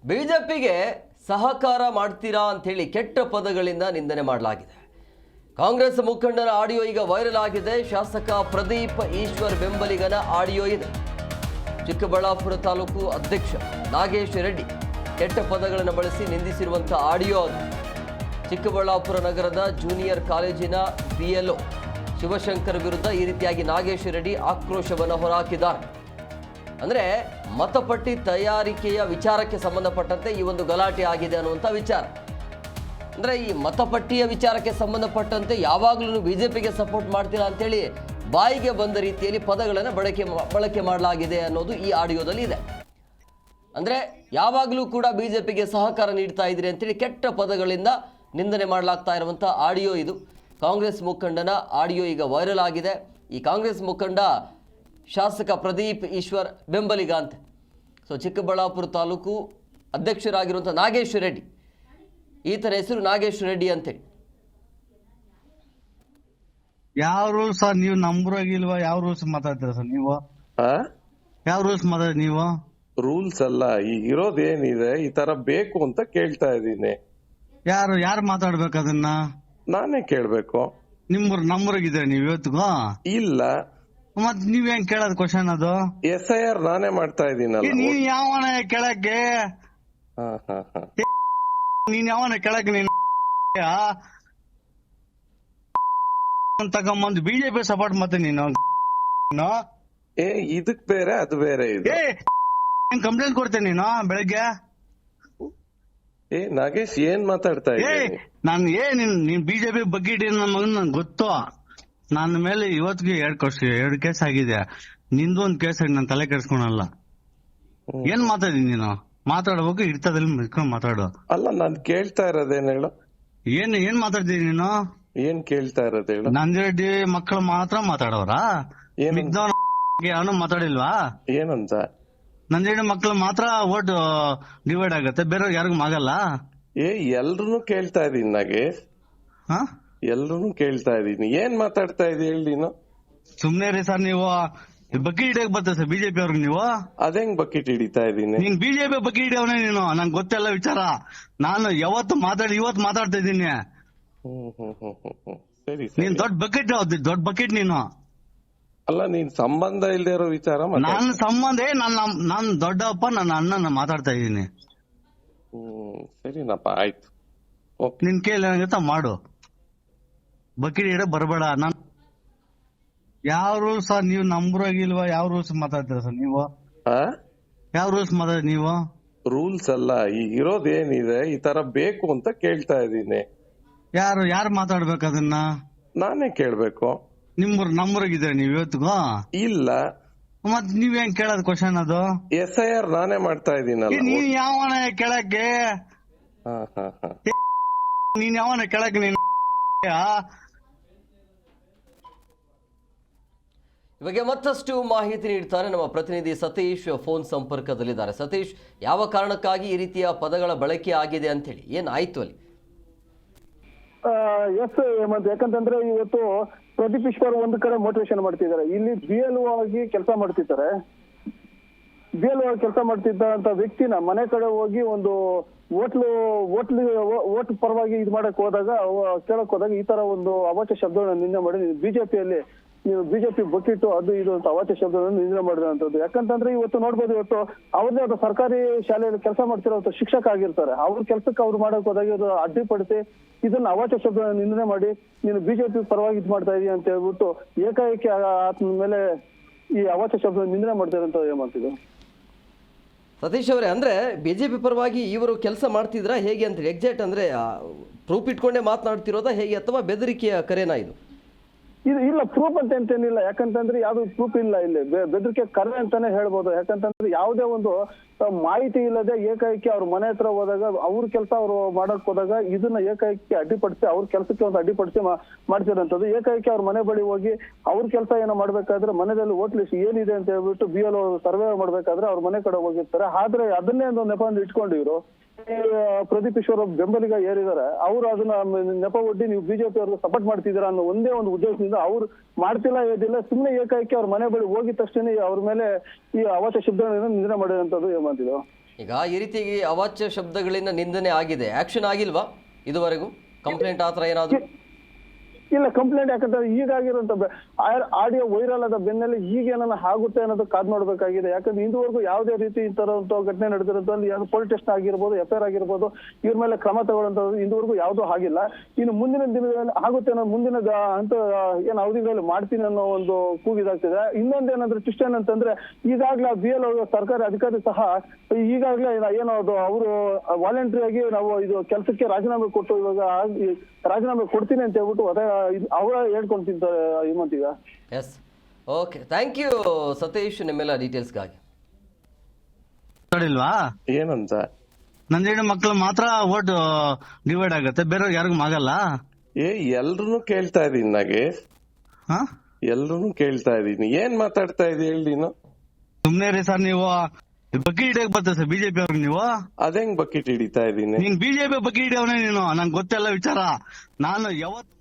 ಬಿಜೆಪಿಗೆ ಸಹಕಾರ ಮಾಡ್ತೀರಾ ಅಂತ ಹೇಳಿ ಕೆಟ್ಟ ಪದಗಳಿಂದ ನಿಂದನೆ ಮಾಡಲಾಗಿದೆ. ಕಾಂಗ್ರೆಸ್ ಮುಖಂಡನ ಆಡಿಯೋ ಈಗ ವೈರಲ್ ಆಗಿದೆ. ಶಾಸಕ ಪ್ರದೀಪ್ ಈಶ್ವರ್ ಬೆಂಬಲಿಗನ ಆಡಿಯೋ ಇದೆ. ಚಿಕ್ಕಬಳ್ಳಾಪುರ ತಾಲೂಕು ಅಧ್ಯಕ್ಷ ನಾಗೇಶ್ ರೆಡ್ಡಿ ಕೆಟ್ಟ ಪದಗಳನ್ನು ಬಳಸಿ ನಿಂದಿಸಿರುವಂಥ ಆಡಿಯೋ ಅದು. ಚಿಕ್ಕಬಳ್ಳಾಪುರ ನಗರದ ಜೂನಿಯರ್ ಕಾಲೇಜಿನ BLO ಶಿವಶಂಕರ್ ವಿರುದ್ಧ ಈ ರೀತಿಯಾಗಿ ನಾಗೇಶ್ ರೆಡ್ಡಿ ಆಕ್ರೋಶವನ್ನು ಹೊರಹಾಕಿದ್ದಾರೆ. ಅಂದರೆ ಮತಪಟ್ಟಿ ತಯಾರಿಕೆಯ ವಿಚಾರಕ್ಕೆ ಸಂಬಂಧಪಟ್ಟಂತೆ ಈ ಒಂದು ಗಲಾಟೆ ಆಗಿದೆ ಅನ್ನುವಂಥ ವಿಚಾರ. ಅಂದರೆ ಈ ಮತಪಟ್ಟಿಯ ವಿಚಾರಕ್ಕೆ ಸಂಬಂಧಪಟ್ಟಂತೆ ಯಾವಾಗಲೂ ಬಿಜೆಪಿಗೆ ಸಪೋರ್ಟ್ ಮಾಡ್ತೀರಾ ಅಂತೇಳಿ ಬಾಯಿಗೆ ಬಂದ ರೀತಿಯಲ್ಲಿ ಪದಗಳನ್ನು ಬಳಕೆ ಮಾಡಲಾಗಿದೆ ಅನ್ನೋದು ಈ ಆಡಿಯೋದಲ್ಲಿ ಇದೆ. ಅಂದರೆ ಯಾವಾಗಲೂ ಕೂಡ ಬಿಜೆಪಿಗೆ ಸಹಕಾರ ನೀಡ್ತಾ ಇದ್ದೀರಿ ಅಂತೇಳಿ ಕೆಟ್ಟ ಪದಗಳಿಂದ ನಿಂದನೆ ಮಾಡಲಾಗ್ತಾ ಇರುವಂಥ ಆಡಿಯೋ ಇದು. ಕಾಂಗ್ರೆಸ್ ಮುಖಂಡನ ಆಡಿಯೋ ಈಗ ವೈರಲ್ ಆಗಿದೆ. ಈ ಕಾಂಗ್ರೆಸ್ ಮುಖಂಡ ಶಾಸಕ ಪ್ರದೀಪ್ ಈಶ್ವರ್ ಬೆಂಬಲಿಗ ಅಂತ. ಸೊ ಚಿಕ್ಕಬಳ್ಳಾಪುರ ತಾಲೂಕು ಅಧ್ಯಕ್ಷರಾಗಿರುವಂಥ ನಾಗೇಶ್ ರೆಡ್ಡಿ, ಈತನ ಹೆಸರು ನಾಗೇಶ್ ರೆಡ್ಡಿ ಅಂತೇಳಿ. ಯಾವ ರೂಲ್ಸ್ ಸರ್ ನೀವು ನಂಬರಾಗಿಲ್ವಾ? ಯಾವ ರೂಲ್ಸ್ ಮಾತಾಡ್ತೀರಾ ಸರ್ ನೀವು? ಯಾವ ರೂಲ್ಸ್ ಮಾತಾಡಿ ನೀವು? ರೂಲ್ಸ್ ಅಲ್ಲ, ಈಗ ಇರೋದೇನಿದೆ ಈ ತರ ಬೇಕು ಅಂತ ಕೇಳ್ತಾ ಇದ್ದೀನಿ. ಯಾರು ಮಾತಾಡ್ಬೇಕು ಅದನ್ನ? ನಾನೇ ಕೇಳ್ಬೇಕು. ನಂಬರಾಗಿದ್ರೆ ನೀವು ಇವತ್ತಿಗೂ ಇಲ್ಲ. ಮತ್ ನೀವ್ ಹೆಂಗ್ ಕೇಳೋದ್ ಕ್ವಶನ್? ಅದು SIR ನಾನೇ ಮಾಡ್ತಾ ಇದೀನಲ್ಲ. ನೀನ್ ಯಾವನ ಕೇಳಕ್ಕೆ? ನೀನ್ ಯಾವನ ಕೇಳಕ್ಕೆ? ನೀನ್ ತಗೊಂಬಂದು ಬಿಜೆಪಿ ಸಪೋರ್ಟ್ ಮತ್ತೆ ನೀನು ಇದಕ್ ಬೇರೆ ಅದು ಬೇರೆ ಇದೆ. ಕಂಪ್ಲೇಂಟ್ ಕೊಡ್ತೇನೆ ನೀನು ಬೆಳಗ್ಗೆ. ನಾಗೇಶ್ ಏನ್ ಮಾತಾಡ್ತಾ ಇದ್ದೀನಿ ನೀನ್ ಬಿಜೆಪಿ ಬಗ್ಗೆ ನನ್ ಗೊತ್ತು. ನನ್ನ ಮೇಲೆ ಇವತ್ತಿಗೆ 2 ಕೇಸ್ ಆಗಿದೆ. ನಿಂದು ಒಂದ್ ಕೇಸ್ ಆಗಿ ನಾನು ತಲೆ ಕೆಡ್ಸ್ಕೊಳಲ್ಲ. ಏನ್ ಮಾತಾಡಿ ನೀನು? ಮಾತಾಡ್ಬೇಕು, ಇರ್ತದಲ್ಲಿ ಮಿಸ್ಕೊಂಡ್ ಮಾತಾಡು. ಅಲ್ಲ, ನಾನ್ ಕೇಳ್ತಾ ಇರೋದೇನ್ ಹೇಳು? ಏನ್ ಮಾತಾಡ್ತೀನಿ ನೀನು? ಏನ್ ಕೇಳ್ತಾ ಇರೋದು ಹೇಳು? ನಂದಿರೆಡ್ಡಿ ಮಕ್ಕಳು ಮಾತ್ರ ಮಾತಾಡೋರ? ಅವನು ಮಾತಾಡಿಲ್ವಾ? ಏನಂತ? ನಂದಿರೆಡ್ಡಿ ಮಕ್ಕಳು ಮಾತ್ರ ಓಟ್ ಡಿವೈಡ್ ಆಗತ್ತೆ, ಬೇರೆಯವ್ರಿಗೆ ಯಾರಿಗೂ ಆಗಲ್ಲ. ಎಲ್ರು ಕೇಳ್ತಾ ಇದೀನಿ ನಾಗೇಶ್, ಎಲ್ರು ಕೇಳ್ತಾ ಇದೀನಿ. ಏನ್ ಮಾತಾಡ್ತಾ ಇದೀನಿ ಹೇಳಿ ನೀನು? ಸುಮ್ನೆ ರೀ ಸರ್, ನೀವು ಬಕೀಟ್ ಹಿಡಿಯಕ್ ಬರ್ತದೆ ಸರ್ ಬಿಜೆಪಿ ಅವ್ರಿಗೆ. ನೀವು ಅದೇಂಗ್ ಬಕೀಟ್ ಹಿಡಿತಾ ಇದೀನಿ? ನೀನ್ ಬಿಜೆಪಿ ಬಕೀಟ್ ಹಿಡಿಯವನೇ ನೀನು. ನಂಗೆ ಗೊತ್ತೆಲ್ಲ ವಿಚಾರ. ನಾನು ಇವತ್ತು ಮಾತಾಡ್ತಾ ಇದ್ದೀನಿ. ಸರಿ, ನೀನ್ ದೊಡ್ಡ ಬಕೆಟ್ ನೀನು. ಅಲ್ಲ, ನೀನ್ ಸಂಬಂಧ ಇಲ್ದೇ ಇರೋ ವಿಚಾರ. ನನ್ನ ಸಂಬಂಧ ನಾನ್ ದೊಡ್ಡಪ್ಪ, ನನ್ನ ಅಣ್ಣನ ಮಾತಾಡ್ತಾ ಇದ್ದೀನಿ. ಸರಿನಪ್ಪ, ಆಯ್ತು. ನಿನ್ ಕೇಳಿ ಏನಾಗುತ್ತೆ ಮಾಡು. ಬಕೆಟ್ ಹಿಡ ಬರಬೇಡ. ನಾನ್ ಯಾವ ರೂಲ್ಸ್ ಸರ್ ನೀವು ನಂಬರಾಗಿಲ್ವಾ? ಯಾವ ರೂಲ್ಸ್ ಮಾತಾಡ್ತೀರಾ ಸರ್ ನೀವು? ಯಾವ ರೂಲ್ಸ್ ಮಾತಾಡಿ ನೀವು? ರೂಲ್ಸ್ ಅಲ್ಲ, ಈಗ ಇರೋದೇನಿದೆ ಈ ತರ ಬೇಕು ಅಂತ ಕೇಳ್ತಾ ಇದೀನಿ. ಯಾರು ಮಾತಾಡ್ಬೇಕು ಅದನ್ನ? ನಾನೇ ಕೇಳ್ಬೇಕು. ನಂಬರಾಗಿದ್ರೆ ನೀವು ಇವತ್ತಿಗೂ ಇಲ್ಲ. ಮತ್ ನೀವ್ ಹೆಂಗ್ ಕೇಳೋದ್ ಕ್ವಶನ್? ಅದು SIR ನಾನೇ ಮಾಡ್ತಾ ಇದೀನಲ್ಲ. ನೀನ್ ಯಾವನ ಕೇಳಕ್ಕೆ? ನೀನ್ ಯಾವನ ಕೇಳಕ್ಕೆ? ನೀನ್ ಇವಾಗ ಮತ್ತಷ್ಟು ಮಾಹಿತಿ ನೀಡ್ತಾರೆ ನಮ್ಮ ಪ್ರತಿನಿಧಿ ಸತೀಶ್ ಫೋನ್ ಸಂಪರ್ಕದಲ್ಲಿದ್ದಾರೆ. ಸತೀಶ್, ಯಾವ ಕಾರಣಕ್ಕಾಗಿ ಈ ರೀತಿಯ ಪದಗಳ ಬಳಕೆ ಆಗಿದೆ ಅಂತ ಹೇಳಿ ಏನಾಯ್ತು ಅಲ್ಲಿ? ಎಸ್ ಹೇಮಂತ್, ಯಾಕಂತಂದ್ರೆ ಇವತ್ತು ಪ್ರದೀಪ್ ಈಶ್ವರ್ ಒಂದು ಕಡೆ ಮೋಟಿವೇಶನ್ ಮಾಡ್ತಿದ್ದಾರೆ. ಇಲ್ಲಿ BLO ಆಗಿ ಕೆಲಸ ಮಾಡ್ತಿದ್ದಾರೆ. BLO ಆಗಿ ಕೆಲಸ ಮಾಡ್ತಿದ್ದಂತ ವ್ಯಕ್ತಿನ ಮನೆ ಕಡೆ ಹೋಗಿ ಒಂದು ಓಟ್ ಪರವಾಗಿ ಇದು ಮಾಡಕ್ ಹೋದಾಗ, ಕೇಳಕ್ ಹೋದಾಗ ಈ ತರ ಒಂದು ಅವಾಚ್ಯ ಶಬ್ದಗಳನ್ನು ನಿಂದನೆ ಮಾಡಿ ಬಿಜೆಪಿಯಲ್ಲಿ ನೀವು ಬಿಜೆಪಿ ಬೊಕ್ಕಿಟ್ಟು ಅದು ಇದು ಅಂತ ಅವಾಚ್ಯ ಶಬ್ದಗಳನ್ನು ನಿಂದನೆ ಮಾಡಿದಂತದ್ದು. ಯಾಕಂತಂದ್ರೆ ಇವತ್ತು ನೋಡ್ಬೋದು, ಇವತ್ತು ಅವ್ರದೇ ಆದ ಸರ್ಕಾರಿ ಶಾಲೆಯಲ್ಲಿ ಕೆಲಸ ಮಾಡ್ತಿರೋ ಶಿಕ್ಷಕ ಆಗಿರ್ತಾರೆ. ಅವ್ರ ಕೆಲಸಕ್ಕೆ ಅವ್ರು ಮಾಡಕ್ ಹೋದಾಗ ಇದು ಅಡ್ಡಿಪಡಿಸಿ ಇದನ್ನ ಅವಾಚ್ಯ ಶಬ್ದ ನಿಂದನೆ ಮಾಡಿ ನೀನು ಬಿಜೆಪಿ ಪರವಾಗಿ ಇದು ಮಾಡ್ತಾ ಇದೀಯ ಅಂತ ಹೇಳ್ಬಿಟ್ಟು ಏಕಾಏಕಿ ಆತನ ಮೇಲೆ ಈ ಅವಾಚ್ಯ ಶಬ್ದ ನಿಂದನೆ ಮಾಡ್ತಾರೆ ಅಂತ ಏನ್ ಸತೀಶ್ ಅವರೇ, ಅಂದ್ರೆ ಬಿಜೆಪಿ ಪರವಾಗಿ ಇವರು ಕೆಲಸ ಮಾಡ್ತಿದ್ರ ಹೇಗೆ ಅಂತ ಹೇಳಿ ಎಕ್ಸಾಕ್ಟ್ ಅಂದ್ರೆ ಪ್ರೂಫ್ ಇಟ್ಕೊಂಡೇ ಮಾತನಾಡ್ತಿರೋದಾ ಹೇಗೆ, ಅಥವಾ ಬೆದರಿಕೆಯ ಕರೆನಾ ಇದು? ಇಲ್ಲ, ಪ್ರೂಫ್ ಅಂತ ಅಂತೇನಿಲ್ಲ. ಯಾಕಂತಂದ್ರೆ ಯಾವ್ದು ಪ್ರೂಫ್ ಇಲ್ಲ ಇಲ್ಲಿ. ಬೆದರಿಕೆ ಕರೆ ಅಂತಾನೆ ಹೇಳ್ಬೋದು. ಯಾಕಂತಂದ್ರೆ ಯಾವುದೇ ಒಂದು ಮಾಹಿತಿ ಇಲ್ಲದೆ ಏಕಾಏಕಿ ಅವ್ರ ಮನೆ ಹತ್ರ ಹೋದಾಗ ಅವ್ರ ಕೆಲಸ ಅವ್ರು ಮಾಡಕ್ ಹೋದಾಗ ಇದನ್ನ ಏಕಾಏಕಿ ಅಡ್ಡಿಪಡಿಸಿ ಅವ್ರ ಕೆಲಸಕ್ಕೆ ಒಂದು ಅಡ್ಡಿಪಡಿಸಿ ಮಾಡ್ತಿರೋಂಥದ್ದು. ಏಕಾಏಕಿ ಅವ್ರ ಮನೆ ಬಳಿ ಹೋಗಿ ಅವ್ರ ಕೆಲಸ ಏನೋ ಮಾಡ್ಬೇಕಾದ್ರೆ ಮನೆಯಲ್ಲಿ ವೋಟ್ ಲಿಸ್ಟ್ ಏನಿದೆ ಅಂತ ಹೇಳ್ಬಿಟ್ಟು BLO ಸರ್ವೆ ಮಾಡ್ಬೇಕಾದ್ರೆ ಅವ್ರ ಮನೆ ಕಡೆ ಹೋಗಿರ್ತಾರೆ. ಆದ್ರೆ ಅದನ್ನೇ ಒಂದು ನೆಪ ಇಟ್ಕೊಂಡು ಇವರು ಪ್ರದೀಪ್ ಈಶ್ವರ್ ಬೆಂಬಲಿಗ ಏರಿದ್ದಾರೆ, ಅವರು ಅದನ್ನ ನೆಪ ಒಡ್ಡಿ ನೀವು ಬಿಜೆಪಿ ಅವ್ರಿಗೆ ಸಪೋರ್ಟ್ ಮಾಡ್ತಿದ್ದೀರಾ ಅನ್ನೋ ಒಂದೇ ಒಂದು ಉದ್ದೇಶದಿಂದ ಅವ್ರು ಮಾಡ್ತಿಲ್ಲ ಏದಿಲ್ಲ, ಸುಮ್ಮನೆ ಏಕಾಏಕಿ ಅವ್ರ ಮನೆ ಬಳಿ ಹೋಗಿದ ತಕ್ಷಣ ಅವ್ರ ಮೇಲೆ ಈ ಅವಾಚ್ಯ ಶಬ್ದಗಳನ್ನು ನಿಂದನೆ ಮಾಡಿದಂತದ್ದು ಏನ್ ಮಾಡ್ತಿದ್ರು. ಈಗ ಈ ರೀತಿ ಅವಾಚ್ಯ ಶಬ್ದಗಳಿಂದ ನಿಂದನೆ ಆಗಿದೆ, ಆಕ್ಷನ್ ಆಗಿಲ್ವಾ ಇದುವರೆಗೂ? ಕಂಪ್ಲೇಂಟ್ ಆ ಥರ ಏನಾದರೂ? ಇಲ್ಲ, ಕಂಪ್ಲೇಂಟ್ ಯಾಕಂದ್ರೆ ಈಗಾಗಿರುವಂತ ಆಡಿಯೋ ವೈರಲ್ ಆದ ಬೆನ್ನಲ್ಲಿ ಈಗ ಏನನ್ನ ಆಗುತ್ತೆ ಅನ್ನೋದು ಕಾದ್ ನೋಡ್ಬೇಕಾಗಿದೆ. ಯಾಕಂದ್ರೆ ಇದುವರೆಗೂ ಯಾವುದೇ ರೀತಿ ಈ ತರಂತ ಘಟನೆ ನಡೆದಿರೋದ್ರಲ್ಲಿ ಯಾವ್ದು ಪೊಲೀಸ್ ಸ್ಟೇಷನ್ ಆಗಿರ್ಬೋದು, FIR ಆಗಿರ್ಬೋದು, ಇವ್ರ ಮೇಲೆ ಕ್ರಮ ತಗೊಳ್ಳೋಂಥದ್ದು ಇದುವರೆಗೂ ಯಾವುದೂ ಆಗಿಲ್ಲ. ಇನ್ನು ಮುಂದಿನ ದಿನಗಳಲ್ಲಿ ಆಗುತ್ತೆ ಅನ್ನೋ ಮುಂದಿನ ಅಂತ ಏನ್ ಅವಧಿಗಳಲ್ಲಿ ಮಾಡ್ತೀನಿ ಅನ್ನೋ ಒಂದು ಕೂಗಿದಾಗ್ತಿದೆ. ಇನ್ನೊಂದೇನಂದ್ರೆ ಟ್ವಿಸ್ಟ್ ಏನಂತಂದ್ರೆ ಈಗಾಗ್ಲೇ BLO ಸರ್ಕಾರಿ ಅಧಿಕಾರಿ ಸಹ ಈಗಾಗ್ಲೇ ಏನೋ ಅದು ಅವರು ವಾಲಂಟ್ರಿ ಆಗಿ ನಾವು ಇದು ಕೆಲಸಕ್ಕೆ ರಾಜೀನಾಮೆ ಕೊಟ್ಟು ಇವಾಗ ರಾಜೀನಾಮೆ ಕೊಡ್ತೀನಿ ಅಂತ ಹೇಳ್ಬಿಟ್ಟು ಅವರ ಹೇಳ್ಕೊಂಡು ತಿಂತಾರೆ ಹಿಮಂತ್ ಈಗ. Yes, okay, thank you Satish ನಿಮ್ಮೆಲ್ಲ ಡೀಟೇಲ್ಸ್ಗಾಗಿ. ಇಲ್ವಾ ಏನಂತ? ನಂದೇನು ಮಕ್ಳು ಮಾತ್ರ ಓಟ್ ಡಿವೈಡ್ ಆಗತ್ತೆ, ಬೇರೆ ಯಾರಿಗೂ ಆಗಲ್ಲ. ಎಲ್ರು ಕೇಳ್ತಾ ಇದೀನಿ ನಾಗೆ, ಎಲ್ರು ಕೇಳ್ತಾ ಇದೀನಿ. ಏನ್ ಮಾತಾಡ್ತಾ ಇದೀನಿ ಹೇಳಿ ನೀನು? ಸುಮ್ನೆ ರೀ ಸರ್, ನೀವು ಬಕಿ ಹಿಡಿಯಕ್ ಬರ್ತದೆ ಸರ್ ಬಿಜೆಪಿ ಅವ್ರಿಗೆ. ನೀವು ಅದೇಂಗ್ ಬಕೆಟ್ ಹಿಡಿತಾ ಇದೀನಿ? ನೀನ್ ಬಿಜೆಪಿ ಬಕಿ ಹಿಡಿಯವನೇ ನೀನು, ನಂಗೆ ಗೊತ್ತೆಲ್ಲ ವಿಚಾರ. ನಾನು ಯಾವತ್ತು